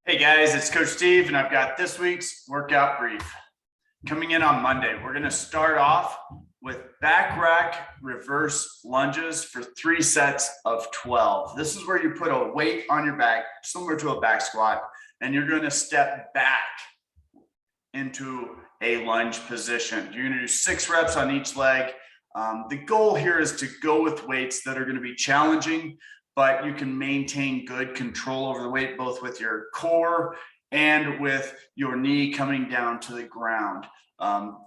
Hey guys, it's Coach Steve, and I've got this week's workout brief. Coming in on Monday, we're going to start off with back rack reverse lunges for 3 sets of 12. This is where you put a weight on your back, similar to a back squat, and you're going to step back into a lunge position. You're going to do 6 reps on each leg. The goal here is to go with weights that are going to be challenging, but you can maintain good control over the weight, both with your core and with your knee coming down to the ground.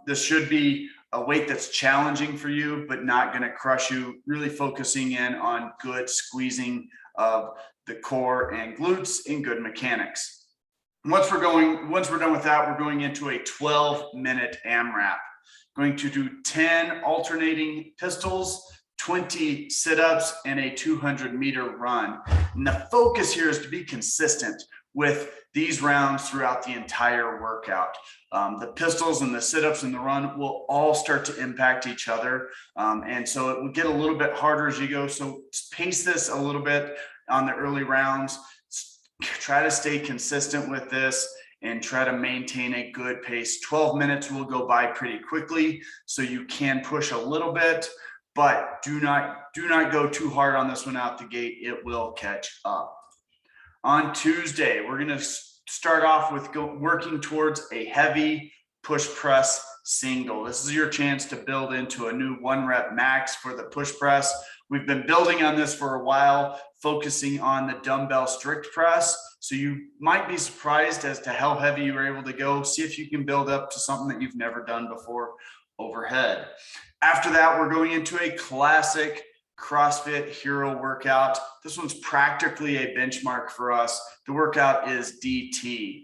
This should be a weight that's challenging for you, but not going to crush you, really focusing in on good squeezing of the core and glutes and good mechanics. Once we're done with that, we're going into a 12-minute AMRAP. Going to do 10 alternating pistols, 20 sit-ups, and a 200-meter run. And the focus here is to be consistent with these rounds throughout the entire workout. The pistols and the sit-ups and the run will all start to impact each other. And so it will get a little bit harder as you go. So pace this a little bit on the early rounds. Try to stay consistent with this and try to maintain a good pace. 12 minutes will go by pretty quickly, so you can push a little bit, but do not go too hard on this one out the gate. It will catch up. On Tuesday, we're going to start off with working towards a heavy push press single. This is your chance to build into a new 1 rep max for the push press. We've been building on this for a while, focusing on the dumbbell strict press. So you might be surprised as to how heavy you were able to go. See if you can build up to something that you've never done before overhead. After that, we're going into a classic CrossFit hero workout. This one's practically a benchmark for us. The workout is DT.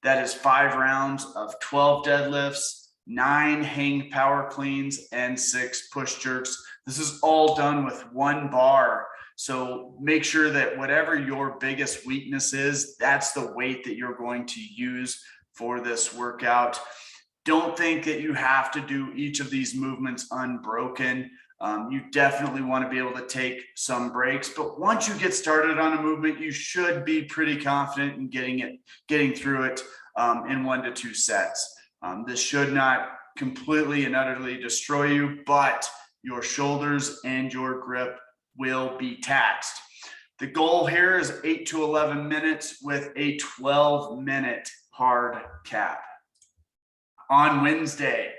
That is 5 rounds of 12 deadlifts, 9 hang power cleans, and 6 push jerks. This is all done with 1 bar. So make sure that whatever your biggest weakness is, that's the weight that you're going to use for this workout. Don't think that you have to do each of these movements unbroken. You definitely want to be able to take some breaks, but once you get started on a movement, you should be pretty confident in getting through it in 1 to 2 sets. This should not completely and utterly destroy you, but your shoulders and your grip will be taxed. The goal here is 8 to 11 minutes with a 12-minute hard cap. On Wednesday,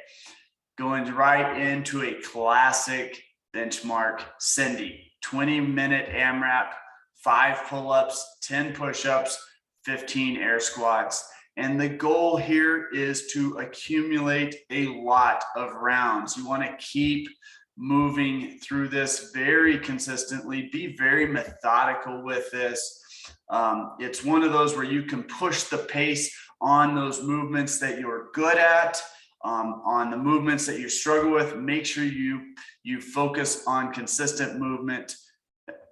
going right into a classic benchmark Cindy, 20-minute AMRAP, 5 pull-ups, 10 push-ups, 15 air squats. And the goal here is to accumulate a lot of rounds. You want to keep moving through this very consistently, be very methodical with this. It's one of those where you can push the pace on those movements that you're good at, on the movements that you struggle with. Make sure you focus on consistent movement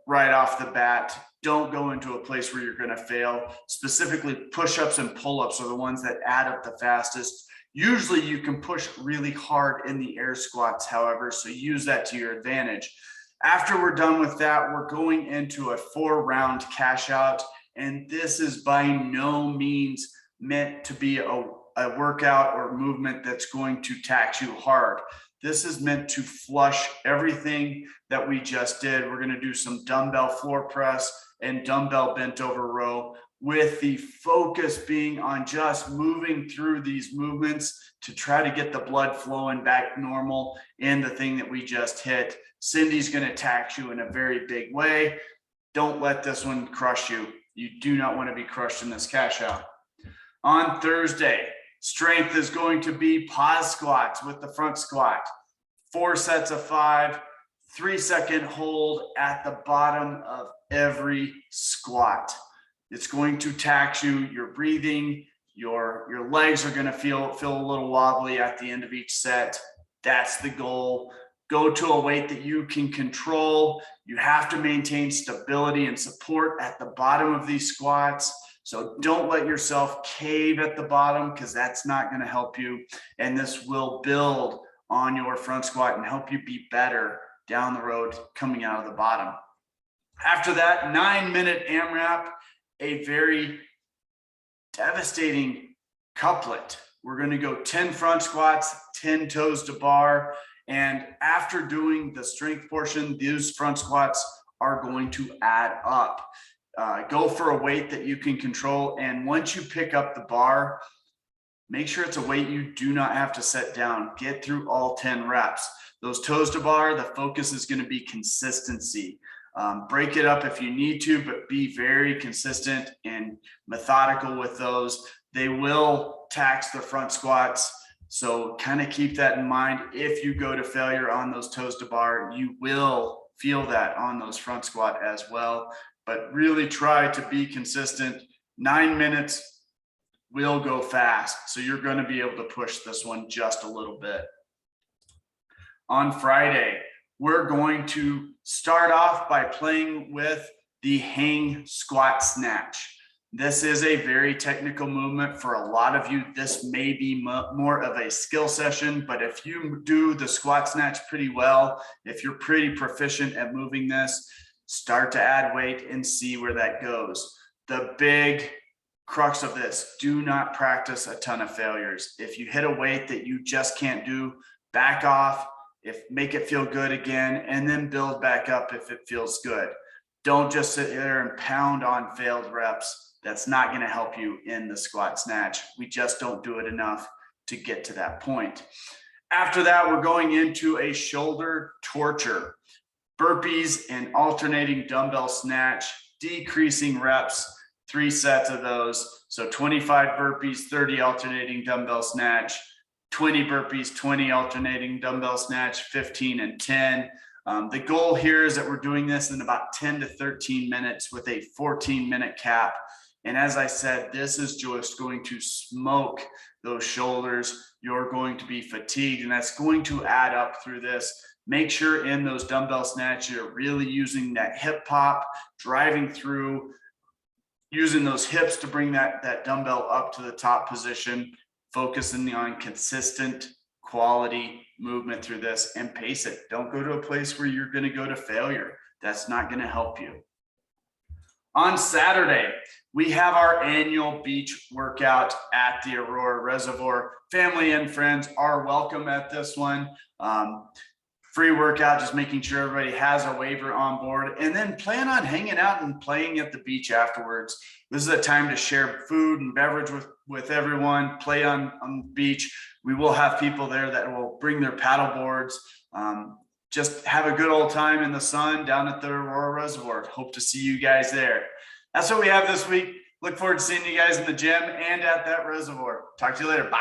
right off the bat. Don't go into a place where you're going to fail. Specifically, push-ups and pull-ups are the ones that add up the fastest. Usually you can push really hard in the air squats, however, so use that to your advantage. After we're done with that, we're going into a 4-round cash out, and this is by no means meant to be a workout or movement that's going to tax you hard. This is meant to flush everything that we just did. We're going to do some dumbbell floor press and dumbbell bent over row, with the focus being on just moving through these movements to try to get the blood flowing back normal in the thing that we just hit. Cindy's going to tax you in a very big way. Don't let this one crush you. You do not want to be crushed in this cash out. On Thursday, strength is going to be pause squats with the front squat. 4 sets of 5, 3-second hold at the bottom of every squat. It's going to tax you, your breathing, your legs are going to feel a little wobbly at the end of each set. That's the goal. Go to a weight that you can control. You have to maintain stability and support at the bottom of these squats. So don't let yourself cave at the bottom, because that's not going to help you. And this will build on your front squat and help you be better down the road coming out of the bottom. After that, 9-minute AMRAP, a very devastating couplet. We're going to go 10 front squats, 10 toes to bar. And after doing the strength portion, these front squats are going to add up. Go for a weight that you can control. And once you pick up the bar, make sure it's a weight you do not have to set down. Get through all 10 reps. Those toes to bar, the focus is going to be consistency. Break it up if you need to, but be very consistent and methodical with those. They will tax the front squats. So kind of keep that in mind. If you go to failure on those toes to bar, you will feel that on those front squat as well. But really try to be consistent. 9 minutes will go fast. So you're going to be able to push this one just a little bit. On Friday, we're going to start off by playing with the hang squat snatch. This is a very technical movement for a lot of you. This may be more of a skill session, but if you do the squat snatch pretty well, if you're pretty proficient at moving this, start to add weight and see where that goes. The big crux of this, do not practice a ton of failures. If you hit a weight that you just can't do, back off, make it feel good again, and then build back up if it feels good. Don't just sit there and pound on failed reps. That's not going to help you in the squat snatch. We just don't do it enough to get to that point. After that, we're going into a shoulder torture. Burpees and alternating dumbbell snatch, decreasing reps, 3 sets of those. So 25 burpees, 30 alternating dumbbell snatch, 20 burpees, 20 alternating dumbbell snatch, 15 and 10. The goal here is that we're doing this in about 10 to 13 minutes with a 14-minute cap. And as I said, this is just going to smoke those shoulders. You're going to be fatigued, and that's going to add up through this. Make sure in those dumbbell snatch, you're really using that hip pop, driving through, using those hips to bring that dumbbell up to the top position, focusing on consistent quality movement through this, and pace it. Don't go to a place where you're going to go to failure. That's not going to help you. On Saturday, we have our annual beach workout at the Aurora Reservoir. Family and friends are welcome at this one. Free workout, just making sure everybody has a waiver on board, and then plan on hanging out and playing at the beach afterwards. This is a time to share food and beverage with everyone, play on the beach. We will have people there that will bring their paddle boards. Just have a good old time in the sun down at the Aurora Reservoir. Hope to see you guys there. That's what we have this week. Look forward to seeing you guys in the gym and at that reservoir. Talk to you later. Bye.